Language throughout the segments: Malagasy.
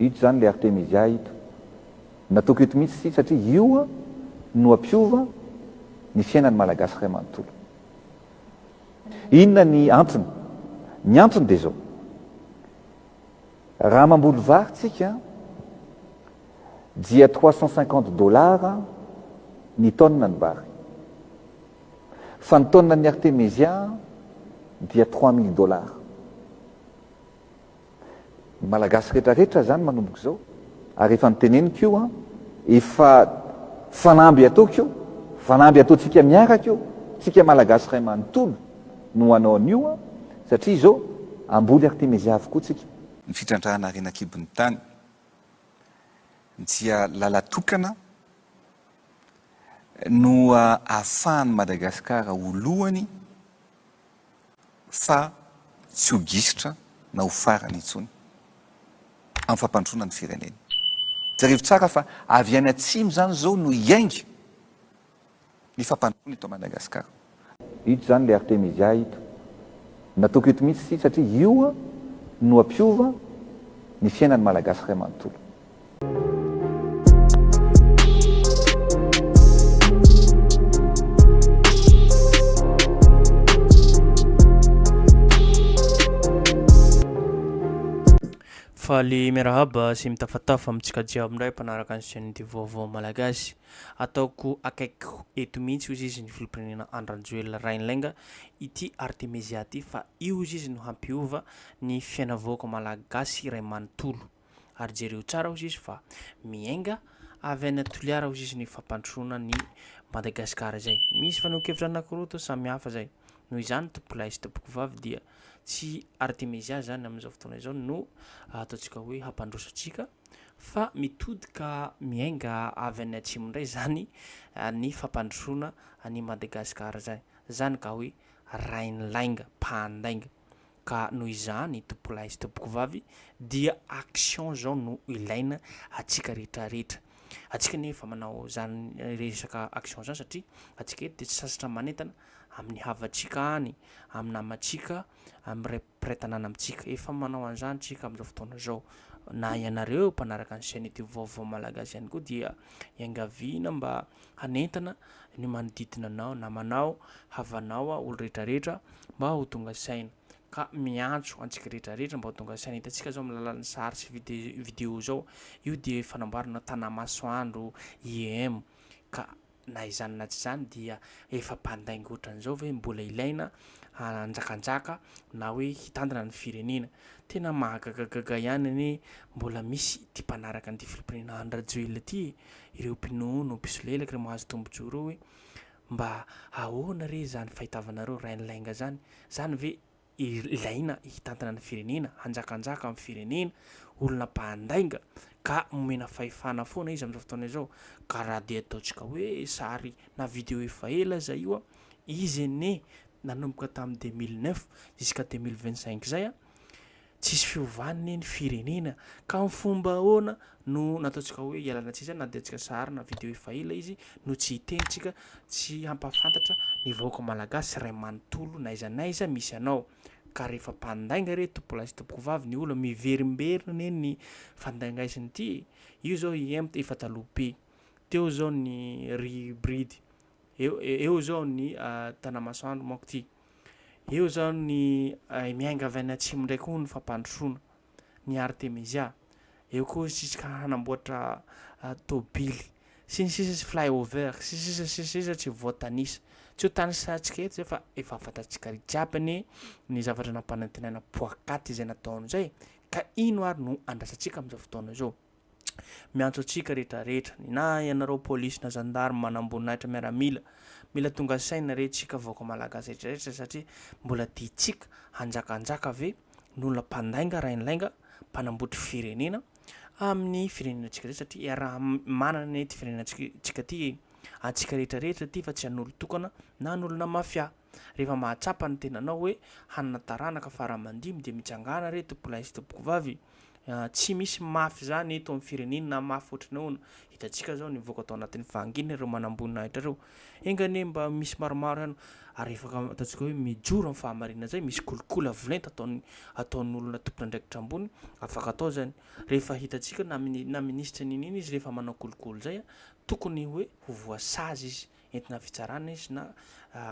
ito zany le artemisia ito nataoko eto mihitsy satria io no ampiova ny fiainany malagasy ray manontolo. Inona ny antony? Ny antony dia zao, raha mamboly vary tsika dia $350 ny tonne ny vary, fa ny tonne ny artemisia dia $3000. Ny malagasy rehetrarehetra zany manomboka zao, ary efa niteneniko io efa fanamby ataoko io, fanamby ataotsika miaraka io, tsika malagasy ray manontolo no anao an'io satria zao amboly artemisia avokoa tsika. Ny fitrandrahana arenakibon'ny tany dia lalatokana no ahafahan'ny Madagasikara olohany fa tsy ho gisitra na ho farany intsony amin'ny fampandroana ny firenena. Zareo tsara fa avy any atsimo zany zao no iainga ny fampandroana eto Madagasikara. Ito zany le artemisia ito nataoko eto mihitsy satria io no ampiova ny fiainany malagasy ray manontolo. Fa le miarahaba sy mitafatafa amintsika jiaby indray mpanaraka ny chaîne vaovao malagasy. Ataoko akaiky eto mihitsy izy izy ny filiprenena andranjoela rainlainga ity artemisia ty fa io izy izy no hampiova ny fiainavahoaka malagasy ray manontolo. Ary jereo tsara izy izy fa miainga avy any Toliara izy izy ny fampandroana ny Madagasikara zay. Misy fanokevitra anankiroa to samy hafa zay. Noho izany tompolahy sy tompoko vavy dia tsy artemisia zany amin'izao fotoana izao no ataontsika hoe hampandrosatsika fa mitodika miainga avy any atsimo indray zany ny fampandrosoana any Madagasikara zay. Zany ka hoe rainlainga, mpandainga. Ka noho izany tompolahy sy tompoko vavy dia action zao no ilaina atsika rehetrarehetra. Atsika nefa manao zany resaka action zany satria atsika eto dia tsy sasatra manentana amin'ny havatsika any, amin'ny namatsika, amin'ny ray-piray-tanàna amintsika. Efa manao an'izany tsika amin'izao fotoana zao. Na ianareo mpanaraka ny chaîne ity vaovao malagasy ihany koa dia iangaviana mba hanentana ny manodidina anao, namanao, havanao, olo rehetrarehetra mba ho tonga saina. Ka miantso antsika rehetrarehetra mba ho tonga saina. Hitantsika zao amin'ny alalan'ny sary sy vidéo zao, io dia fanamboarana tanamasoandro IEM. Ka na izany na tsy izany dia efa mpandainga ohatran'izao ve mbola ilaina hanjakanjaka na hoe hitandrina ny firenena. Tena mahagagagaga ihany ny mbola misy ty mpanaraka an'ity filiprenena andrajoela ty, ireo mpinono, mpisolelaka, ireo mahazo tombontsy reo hoe mba ahoana re zany fahitavanareo rainlainga zany, zany ve ilaina hitantana ny firenena, hanjakanjaka amin'ny firenena, olona mpandainga. Ka momena fahefana foana izy amin'izao fotoana izao. Ka raha dia ataontsika hoe sary na vidéo efa ela zay io izy ne nanomboka tamin'ny 2009 jusqu'à 2025 zay tsisy fiovany ny firenena. Ka amin'ny fomba ahoana no nataontsika hoe ialana tsisy na dia antsika sary na vidéo efa ela izy no tsy hitentsika, tsy hampafantatra ny vahoaka malagasy ray manontolo na aiza naiza misy anao. Ka rehefa mpandainga re tompolahy sy tompoko vavy ny olona miverimberina ny fandaingaisiny ity. Io zao IEM efa talope, teo zao ny ribride, eo zao ny tanamasoandro manko ty, eo zao ny miainga avy any atsimo ndraiky koa ny fampandrosoana ny artemisia. Eo koa tsika hanamboatra tôbily sy ny sisa sy flyover sy sisa tsy voatanisa. Tsy ho tanisantsika eto zay fa efa fantatsika jiaby ny zavatra nampanantenana poakaty izay nataony zay. Ka ino ary no andrasantsika amin'izao fotoana izao. Miantso antsika rehetrarehetra, na ianareo polisy na gendarme manamboninahitra miaramila, mila tonga saina rentsika vahoaka malagasy rehetrarehetra satria mbola tiantsika hanjakanjaka ve n'olona mpandainga rainlainga mpanambotry firenena amin'ny firenenantsika zay satria raha manana ty firenenantsika ty antsika rehetrarehetra ty fa tsy an'olo tokana na an'olona mafia. Rehefa mahatsapa ny tenanao hoe hanana taranaka faramandimy dia mitsangana re tompolahy sy tompoko vavy tsy misy mafy zany eto amin'ny firenena na mafy ohatranao hitantsika zao nivoaka atao anatin'ny vangina ireo manambonina reo engane mba misy maromaro ihany ary efaka ataontsika hoe mijoro amin'ny fahamarina zay misy kolikoly avolenta ataon'olona tompona ndraikitra ambony afaka atao zany rehefa hitantsika na ministra nininy izy rehefa manao kolikoly zay tokony hoe ho voasazy izy entina fitsarana izy na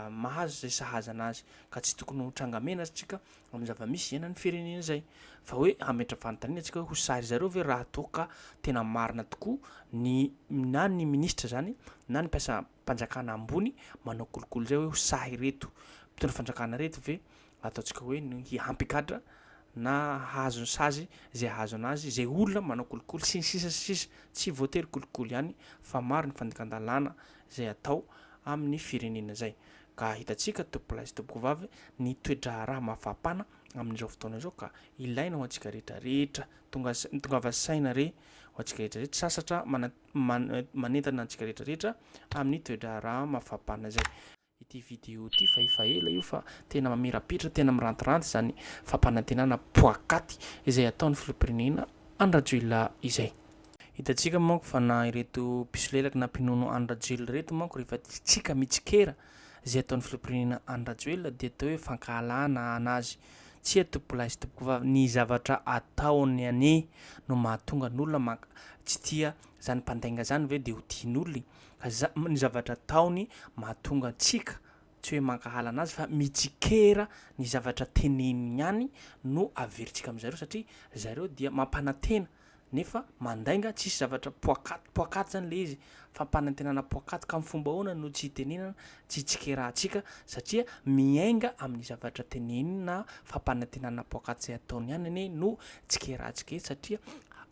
mahazo zay sahaza anazy ka tsy tokony ho trangamena tsika amin'ny zava-misy iainan'ny firenena zay fa hoe hametra fanontaniana tsika ho sary zareo ve raha toka tena marina tokoa na ny ministra zany na ny mpiasa mpanjakana ambony manao kolikoly zay hoe ho sahy reto mpitondra fanjakana reto ve ataontsika hoe hampikatra na hazo sazy zay hazo anazy zay olona manao kolikoly sy ny sisa tsy voatery kolikoly ihany fa maro ny fandikandalana zay atao amin'ny firenena zay ka hitantsika tompolahy tompoko vavy ny toe-draharaha mafapana amin'izao fotoana zao ka ilaina ho antsika rehetrarehetra tonga saina re ho antsika rehetrarehetra sasatra manentana antsika rehetrarehetra amin'ny toe-draharaha mafapana zay ity vidéo ty fa efa ela io fa tena mamirapitra tena mirantiranty zany fampanantenana poakaty izay ataon'ny filoham-pirenena Andradjoila izay hitantsika manko fa na ireto pisolelaka na mpinono Andradjoila reto manko rehefa tsika mitsikera zay ataon'ny filoham-pirenena Andradjoila dia atao hoe fankahalana anazy tsy tompolahy sy tompoko vavy ny zavatra ataony ane no mahatonga n'olona tsy tia zany mpandainga zany ve dia ho tian'olona ny zavatra ataony mahatonga antsika tsy hoe mankahala anazy fa mitsikera ny zavatra teneniny ihany no averintsika amin'izareo satria zareo dia mampanantena nefa mandainga tsisy zavatra poakaty zany le izy fampanantenana poakaty ka amin'ny fomba ahoana no tsy tenenana tsy tsikerahantsika satria miainga amin'ny zavatra teneniny na fampanantenana poakaty zay ataony ihany ane no tsikerahantsika eto satria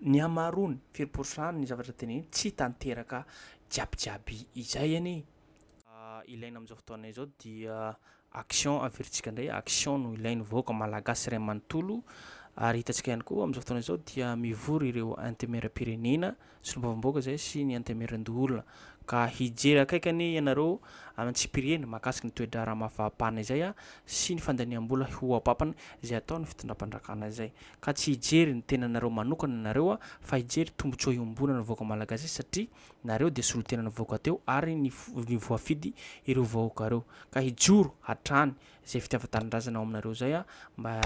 ny amarony 20% ny zavatra teneniny tsy tanteraka jiabijiaby izay ane ilaina amin'izao fotoana izao dia action averintsika indray action no ilainy vahoaka malagasy iray manontolo ary hitantsika ihany koa amin'izao fotoana izao dia mivory ireo antemeram-pirenena sy lombavamboaka zay sy ny antemeran-doholona ka hijery akaikany ianareo amintsipirieny mahakasiky ny toe-draharaha mafapana izay sy ny fandaniam-bola ho apapana izay ataony fitondram-pandrakana zay ka tsy hijery ny tenanareo manokana nareo fa hijery tombotsoa iombonana vahoaka malagasy satria nareo dia solotenana vahoaka teo ary ny voafidy ireo vahoaka reo ka hijoro hatrany zay fitiavan-tanindrazana ao aminareo zay mba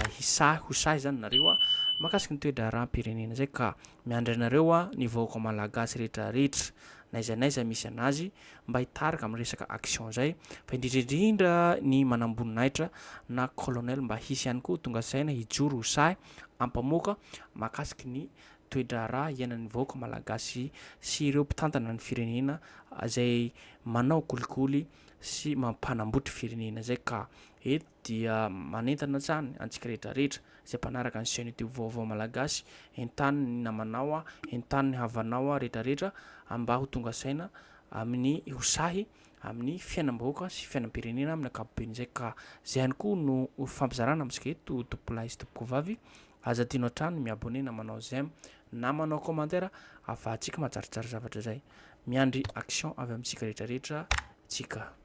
ho sahy zany nareo mahakasiky ny toe-draharaha-pirenena zay ka miandry anareo ny vahoaka malagasy rehetrarehetra naiza misy anazy mba hitarika amin'ny resaka action zay fa indrindraindrindra ny manamboninahitra na colonel mba hisy ihany koa tonga saina hijoro ho sahy ampamoaka mahakasiky ny toe-draharaha iainan'ny vahoaka malagasy sy ireo mpitantana ny firenena zay manao kolikoly sy mampanambotry firenena zay ka eto dia manentana tsany antsika rehetrarehetra zay mpanaraka ny chaîne YouTube vaovao malagasy entany ny namanao entany ny havanao rehetrarehetra mba ho tonga saina amin'ny hosahy amin'ny fiainam-bahoaka sy fiainam-pirenena amin'ny ankapobeny zay ka zay ihany koa no fampizarana amintsika eto tompolahy sy tompoko vavy aza tianao hatrany miabone na manao j'aime na manao commentaire afahantsika mahatsaritsary zavatra zay miandry action avy amintsika rehetrarehetra tsika